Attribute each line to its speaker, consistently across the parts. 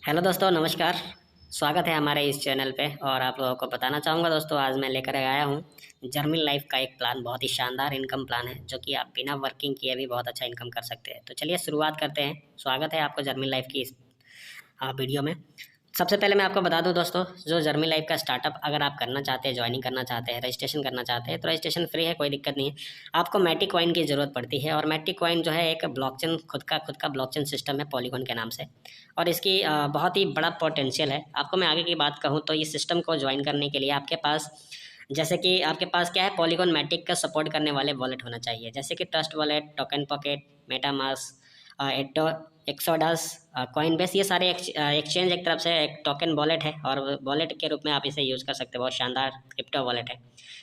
Speaker 1: Hello दोस्तों, नमस्कार। स्वागत है हमारे इस चैनल पे। और आप लोगों को बताना चाहूँगा दोस्तों, आज मैं लेकर आया हूँ जर्मन लाइफ का एक प्लान। बहुत ही शानदार इनकम प्लान है जो कि आप बिना वर्किंग किए भी बहुत अच्छा इनकम कर सकते हैं। तो चलिए शुरुआत करते हैं। स्वागत है आपको जर्मन लाइफ की इस वीडियो में। सबसे पहले मैं आपको बता दूं दोस्तों, जो जर्मनी लाइफ का स्टार्टअप अगर आप करना चाहते हैं, ज्वाइनिंग करना चाहते हैं, रजिस्ट्रेशन करना चाहते हैं, तो रजिस्ट्रेशन फ्री है, कोई दिक्कत नहीं है। आपको मैटिक कॉइन की ज़रूरत पड़ती है, और मैटिक कॉइन जो है एक ब्लॉकचेन, खुद का ब्लॉकचेन सिस्टम है पॉलीगॉन के नाम से। और इसकी बहुत ही बड़ा पोटेंशियल है। आपको मैं आगे की बात कहूँ तो इस सिस्टम को ज्वाइन करने के लिए आपके पास, जैसे कि आपके पास क्या है, पॉलीगॉन मैटिक का सपोर्ट करने वाले वॉलेट होना चाहिए, जैसे कि trust wallet, token pocket, MetaMask, एटो, एक्सोडस, कॉइनबेस। ये सारे एक्सचेंज एक तरफ से एक टोकन वॉलेट है, और वॉलेट के रूप में आप इसे यूज़ कर सकते हो। बहुत शानदार क्रिप्टो वॉलेट है।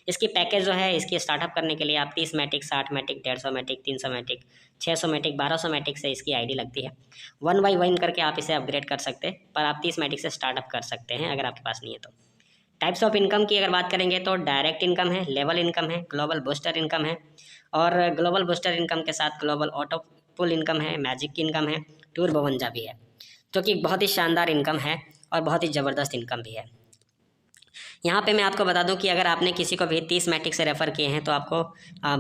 Speaker 1: इसकी पैकेज जो है, इसकी स्टार्टअप करने के लिए आप 30 मैटिक, 60 मैटिक, 150 मैटिक, 300 मैटिक, 600 मैटिक, 1200 मैटिक से इसकी आईडी लगती है। 1 बाई 1 करके आप इसे अपग्रेड कर सकते हैं, पर आप 30 मैटिक से स्टार्टअप कर सकते हैं अगर आपके पास नहीं है तो। टाइप्स ऑफ इनकम की अगर बात करेंगे तो डायरेक्ट इनकम है, लेवल इनकम है, ग्लोबल बूस्टर इनकम है, और ग्लोबल बूस्टर इनकम के साथ ग्लोबल ऑटो पुल इनकम है, मैजिक की इनकम है, टूर बवंजा भी है, जो कि बहुत ही शानदार इनकम है और बहुत ही ज़बरदस्त इनकम भी है। यहाँ पे मैं आपको बता दूं कि अगर आपने किसी को भी 30 मैटिक से रेफ़र किए हैं तो आपको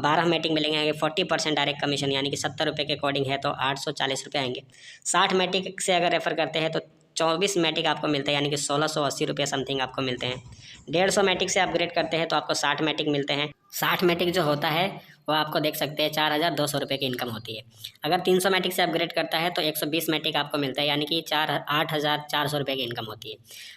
Speaker 1: 12 मैटिक मिलेंगे। 40% डायरेक्ट कमीशन, यानी कि 70 रुपये के अकॉर्डिंग है तो 840 रुपये आएंगे। 60 मैटिक से अगर रेफ़र करते हैं तो 24 मैटिक आपको मिलता है, यानी कि 1680 रुपये समथिंग आपको मिलते हैं। 150 मैटिक से अपग्रेड करते हैं तो आपको 60 मैटिक मिलते हैं। 60 मैटिक जो होता है वो आपको देख सकते हैं 4200 रुपये की इनकम होती है। अगर 300 मैटिक से अपग्रेड करता है तो 120 मैटिक आपको मिलता है, यानी कि 8400 रुपये की इनकम होती है।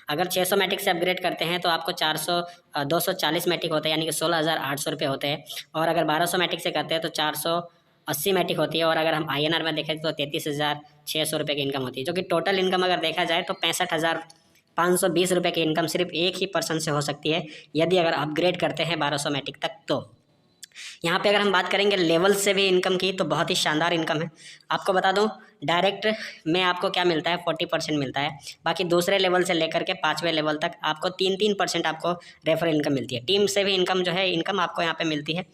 Speaker 1: अगर 600 मैटिक से अपग्रेड करते हैं तो आपको 240 मैटिक होता है, यानी कि 16,800 रुपये होते हैं। और अगर 1200 मैटिक से करते हैं तो 480 मैटिक होती है। और अगर हम INR में देखें तो 33,600 रुपये की इनकम होती है, जो कि टोटल इनकम अगर देखा जाए तो 65,520 रुपये की इनकम सिर्फ एक ही पर्सन से हो सकती है, यदि अगर अपग्रेड करते हैं 1200 मैटिक तक। तो यहाँ पे अगर हम बात करेंगे लेवल से भी इनकम की, तो बहुत ही शानदार इनकम है। आपको बता दूँ, डायरेक्ट में आपको क्या मिलता है, 40% मिलता है। बाकी दूसरे लेवल से लेकर के 5वें लेवल तक आपको 3% आपको रेफरल इनकम मिलती है। टीम से भी इनकम जो है, इनकम आपको यहाँ पे मिलती है।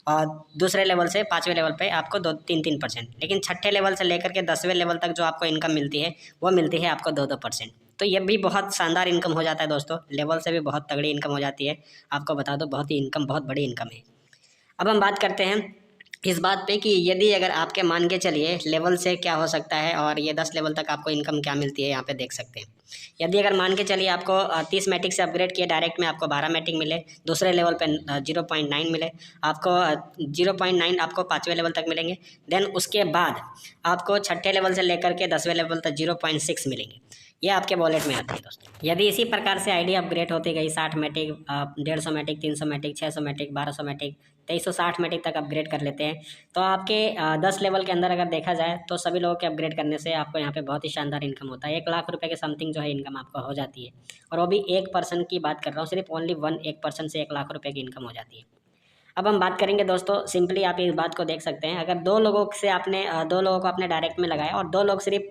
Speaker 1: और दूसरे लेवल से 5वें लेवल पे आपको 2-3%। लेकिन 6ठे लेवल से लेकर के 10वें लेवल तक जो आपको इनकम मिलती है, वो मिलती है आपको 2-2%। तो ये भी बहुत शानदार इनकम हो जाता है दोस्तों। लेवल से भी बहुत तगड़ी इनकम हो जाती है। आपको बता दो, बहुत ही इनकम, बहुत बड़ी इनकम है। अब हम बात करते हैं इस बात पे कि यदि अगर आपके, मान के चलिए, लेवल से क्या हो सकता है और ये 10 लेवल तक आपको इनकम क्या मिलती है, यहाँ पे देख सकते हैं। यदि अगर मान के चलिए आपको 30 मैटिक से अपग्रेड किए, डायरेक्ट में आपको 12 मैटिक मिले, दूसरे लेवल पे 0.9 मिले, आपको 0.9 आपको 5वें लेवल तक मिलेंगे। देन उसके बाद आपको 6ठे लेवल से लेकर के 10वें लेवल तक 0.6 मिलेंगे। ये आपके वॉलेट में आती है दोस्तों। यदि इसी प्रकार से आईडी अपग्रेड होती गई, 60 मैटिक, 150 मैटिक, 300 मैटिक, 600 मैटिक, 1200 मैटिक, 2360 मैटिक तक अपग्रेड कर लेते हैं, तो आपके 10 लेवल के अंदर अगर देखा जाए तो सभी लोगों के अपग्रेड करने से आपको यहाँ पे बहुत ही शानदार इनकम होता है। 1 लाख रुपए के समथिंग जो है इनकम आपको हो जाती है। और वो भी एक पर्सन की बात कर रहा हूँ, सिर्फ ओनली एक पर्सन से 1 लाख रुपए की इनकम हो जाती है। अब हम बात करेंगे दोस्तों, सिंपली आप इस बात को देख सकते हैं। अगर 2 लोगों से आपने 2 लोगों को आपने डायरेक्ट में लगाया, और 2 लोग, सिर्फ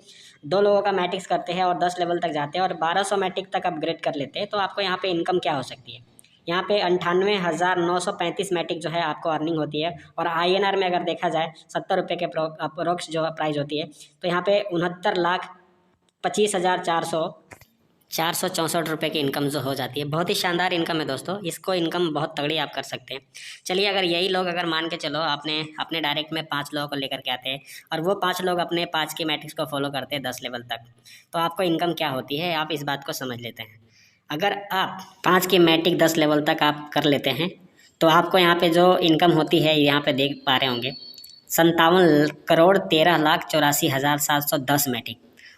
Speaker 1: 2 लोगों का मैटिक्स करते हैं और 10 लेवल तक जाते हैं और 1200 मैटिक तक अपग्रेड कर लेते हैं, तो आपको यहाँ पे इनकम क्या हो सकती है। यहाँ पे 98,935 मैटिक जो है आपको अर्निंग होती है। और INR में अगर देखा जाए 70 रुपये के अप्रोक्स जो प्राइस होती है, तो यहाँ पे 69,25,464 रुपये की इनकम जो हो जाती है। बहुत ही शानदार इनकम है दोस्तों। इसको इनकम बहुत तगड़ी आप कर सकते हैं। चलिए, अगर यही लोग, अगर मान के चलो आपने अपने डायरेक्ट में 5 लोगों को लेकर के आते हैं, और वो 5 लोग अपने 5 की मैट्रिक्स को फॉलो करते हैं 10 लेवल तक, तो आपको इनकम क्या होती है, आप इस बात को समझ लेते हैं। अगर आप 5 की मैट्रिक 10 लेवल तक आप कर लेते हैं, तो आपको यहाँ पे जो इनकम होती है, यहाँ पे देख पा रहे होंगे, 57,13,84,710 मैट्रिक।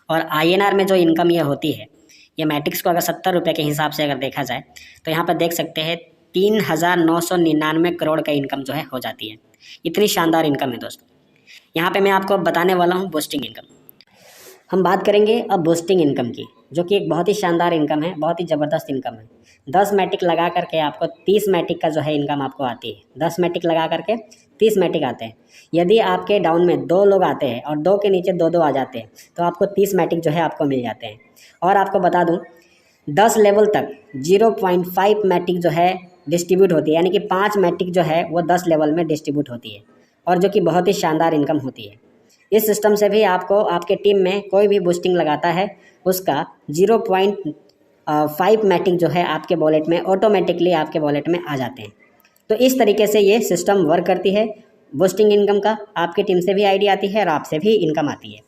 Speaker 1: और INR में जो इनकम ये होती है, ये मैट्रिक्स को अगर 70 रुपये के हिसाब से अगर देखा जाए, तो यहाँ पर देख सकते हैं 3,999 करोड़ का इनकम जो है हो जाती है। इतनी शानदार इनकम है दोस्तों। यहाँ पे मैं आपको बताने वाला हूँ बूस्टिंग इनकम। हम बात करेंगे अब बूस्टिंग इनकम की, जो कि एक बहुत ही शानदार इनकम है, बहुत ही ज़बरदस्त इनकम है। 10 मैटिक लगा करके आपको 30 मैटिक का जो है इनकम आपको आती है। 10 मैटिक लगा करके 30 मैटिक आते हैं। यदि आपके डाउन में 2 लोग आते हैं और 2 के नीचे 2-2 आ जाते हैं, तो आपको 30 मैटिक जो है आपको मिल जाते हैं। और आपको बता दूं, 10 लेवल तक 0.5 मैटिक जो है डिस्ट्रीब्यूट होती है, यानी कि 5 मैटिक जो है वो 10 लेवल में डिस्ट्रीब्यूट होती है, और जो कि बहुत ही शानदार इनकम होती है। इस सिस्टम से भी आपको आपके टीम में कोई भी बूस्टिंग लगाता है उसका 0.5 मैटिक जो है आपके वॉलेट में ऑटोमेटिकली आपके वॉलेट में आ जाते हैं। तो इस तरीके से ये सिस्टम वर्क करती है। बूस्टिंग इनकम का आपकी टीम से भी आईडी आती है और आपसे भी इनकम आती है।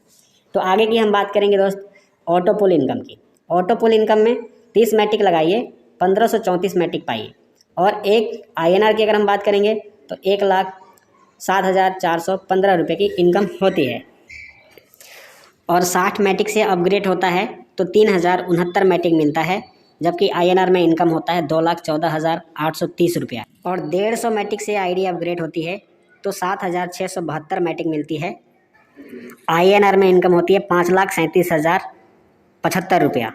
Speaker 1: तो आगे की हम बात करेंगे दोस्त ऑटो पुल इनकम की। ऑटो पुल इनकम में 30 मैटिक लगाइए, 1534 मैटिक पाइए। और एक INR की अगर हम बात करेंगे तो 1,07,415 रुपये की इनकम होती है। और 60 मैटिक से अपग्रेड होता है तो 3,069 मैटिक मिलता है, जबकि INR में इनकम होता है 2,14,830 रुपया। और 150 मैटिक से आईडी अपग्रेड होती है तो 7,672 मैटिक मिलती है। INR में इनकम होती है 5,37,075 रुपया।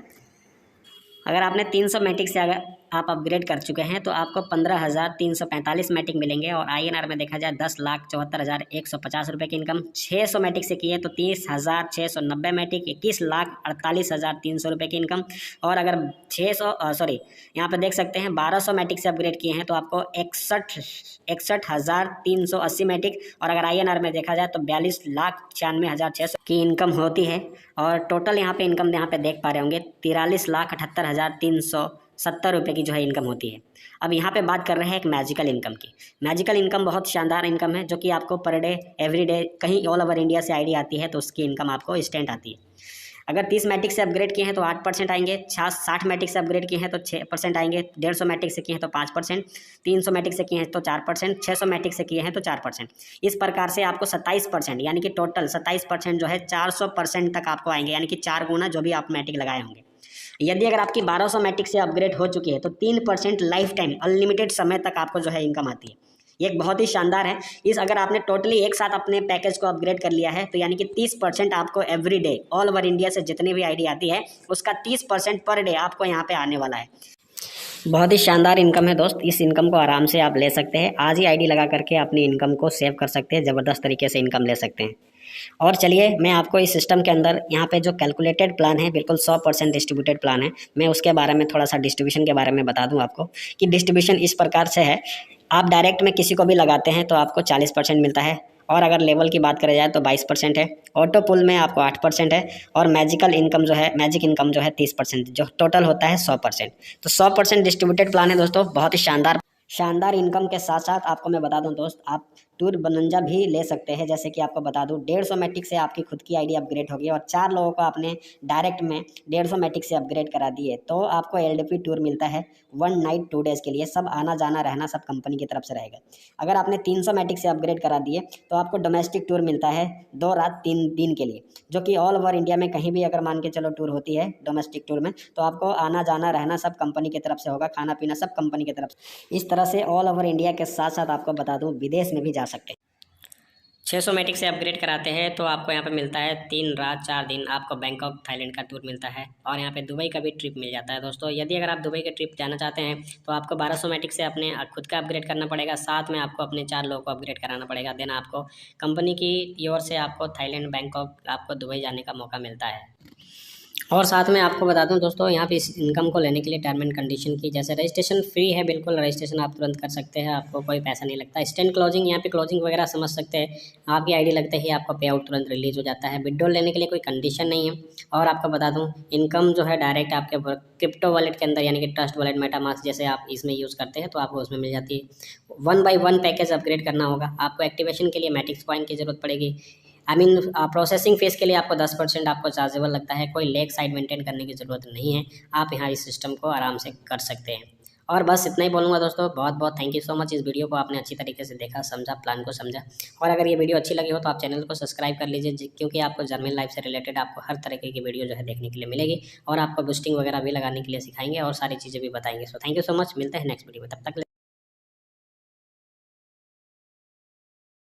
Speaker 1: अगर आपने 300 मैटिक से अगर आप अपग्रेड कर चुके हैं तो आपको 15,345 मैटिक मिलेंगे। और INR में देखा जाए 10,74,150 रुपये की इनकम। 600 मैटिक से की है तो 30,690 मैटिक, 21,48,300 रुपये की इनकम। और अगर 600 यहाँ पे देख सकते हैं 1200 मैटिक से अपग्रेड किए हैं तो आपको 61,380 मैटिक। और अगर INR में देखा जाए तो 42,96,600 की इनकम होती है। और टोटल यहाँ पे इनकम यहाँ पे देख पा रहे होंगे 43,78,370 रुपये की जो है इनकम होती है। अब यहाँ पे बात कर रहे हैं एक मैजिकल इनकम की। मैजिकल इनकम बहुत शानदार इनकम है जो कि आपको पर डे एवरी डे कहीं ऑल ओवर इंडिया से आईडी आती है तो उसकी इनकम आपको इंस्टेंट आती है। अगर 30 मैटिक से अपग्रेड किए हैं तो 8% आएंगे, 60 मैटिक से अपग्रेड किए हैं तो 6% आएंगे, 150 मैटिक से किए हैं तो 5%, 300 मैटिक से किए हैं तो 4%, 600 मैटिक से किए हैं तो 4%। इस प्रकार से आपको 27% यानी कि टोटल 27% जो है 400% तक आपको आएंगे, यानी कि 4 गुना जो भी आप मैटिक लगाए होंगे। यदि अगर आपकी 1200 मैटिक से अपग्रेड हो चुकी है तो 3% लाइफ टाइम अनलिमिटेड समय तक आपको जो है इनकम आती है। ये एक बहुत ही शानदार है। इस अगर आपने टोटली एक साथ अपने पैकेज को अपग्रेड कर लिया है तो यानी कि 30% आपको every day all over India से जितनी भी आईडी आती है उसका 30% पर डे आपको यहाँ पे आने वाला है। बहुत ही शानदार इनकम है दोस्त। इस इनकम को आराम से आप ले सकते हैं। आज ही आईडी लगा करके अपनी इनकम को सेव कर सकते हैं, ज़बरदस्त तरीके से इनकम ले सकते हैं। और चलिए मैं आपको इस सिस्टम के अंदर यहाँ पे जो कैलकुलेटेड प्लान है, बिल्कुल 100% डिस्ट्रीब्यूटेड प्लान है, मैं उसके बारे में थोड़ा सा डिस्ट्रीब्यूशन के बारे में बता दूँ आपको कि डिस्ट्रीब्यूशन इस प्रकार से है। आप डायरेक्ट में किसी को भी लगाते हैं तो आपको 40% मिलता है। और अगर लेवल की बात करें जाए तो 22% है। ऑटो पुल में आपको 8% है। और मैजिकल इनकम जो है, मैजिक इनकम जो है 30%, जो टोटल होता है 100%। तो 100% डिस्ट्रीब्यूटेड प्लान है दोस्तों। बहुत ही शानदार इनकम के साथ साथ आपको मैं बता दूं दोस्त, आप टूर बनंजा भी ले सकते हैं। जैसे कि आपको बता दूं 150 मैटिक से आपकी खुद की आईडी अपग्रेड होगी और 4 लोगों को आपने डायरेक्ट में 150 मैटिक से अपग्रेड करा दिए तो आपको LDP टूर मिलता है 1 नाइट 2 डेज़ के लिए। सब आना जाना रहना सब कंपनी की तरफ से रहेगा। अगर आपने 300 मैटिक से अपग्रेड करा दिए तो आपको डोमेस्टिक टूर मिलता है 2 रात 3 दिन के लिए, जो कि ऑल ओवर इंडिया में कहीं भी अगर मान के चलो टूर होती है डोमेस्टिक टूर में तो आपको आना जाना रहना सब कंपनी की तरफ से होगा, खाना पीना सब कंपनी की तरफ से। इस तरह से ऑल ओवर इंडिया के साथ साथ आपको बता दूं विदेश में भी जा सकते हैं। 600 मैटिक से अपग्रेड कराते हैं तो आपको यहाँ पे मिलता है 3 रात 4 दिन आपको बैंकॉक थाईलैंड का टूर मिलता है। और यहाँ पे दुबई का भी ट्रिप मिल जाता है दोस्तों। यदि अगर आप दुबई के ट्रिप जाना चाहते हैं तो आपको 1200 मैटिक से अपने खुद का अपग्रेड करना पड़ेगा, साथ में आपको अपने 4 लोगों को अपग्रेड कराना पड़ेगा। देन आपको कंपनी की ओर से आपको थाईलैंड, बैंकॉक, आपको दुबई जाने का मौका मिलता है। और साथ में आपको बता दूं दोस्तों, यहाँ पे इस इनकम को लेने के लिए टर्म एंड कंडीशन की, जैसे रजिस्ट्रेशन फ्री है, बिल्कुल रजिस्ट्रेशन आप तुरंत कर सकते हैं, आपको कोई पैसा नहीं लगता। स्टैंड क्लोजिंग, यहाँ पे क्लोजिंग वगैरह समझ सकते हैं, आपकी आईडी लगते ही आपको पे आउट तुरंत रिलीज हो जाता है। विड्रॉल लेने के लिए कोई कंडीशन नहीं है। और आपको बता दूँ इनकम जो है डायरेक्ट आपके क्रिप्टो वॉलेट के अंदर, यानी कि ट्रस्ट वॉलेट, मेटामास्क जैसे आप इसमें यूज़ करते हैं तो आपको उसमें मिल जाती है। 1 बाय 1 पैकेज अपग्रेड करना होगा। आपको एक्टिवेशन के लिए मैटिक्स कॉइन की ज़रूरत पड़ेगी। प्रोसेसिंग फीस के लिए आपको 10% आपको चार्जेबल लगता है। कोई लेग साइड मेंटेन करने की ज़रूरत नहीं है। आप यहाँ इस सिस्टम को आराम से कर सकते हैं। और बस इतना ही बोलूँगा दोस्तों। बहुत बहुत थैंक यू सो मच। इस वीडियो को आपने अच्छी तरीके से देखा, समझा, प्लान को समझा। और अगर ये वीडियो अच्छी लगी हो तो आप चैनल को सब्सक्राइब कर लीजिए, क्योंकि आपको जर्मन लाइफ से रिलेटेड आपको हर तरीके की वीडियो जो है देखने के लिए मिलेगी। और आपको बूस्टिंग वगैरह भी लगाने के लिए सिखाएंगे और सारी चीज़ें भी बताएंगे। So thank you so much. मिलते हैं नेक्स्ट वीडियो में, तब तक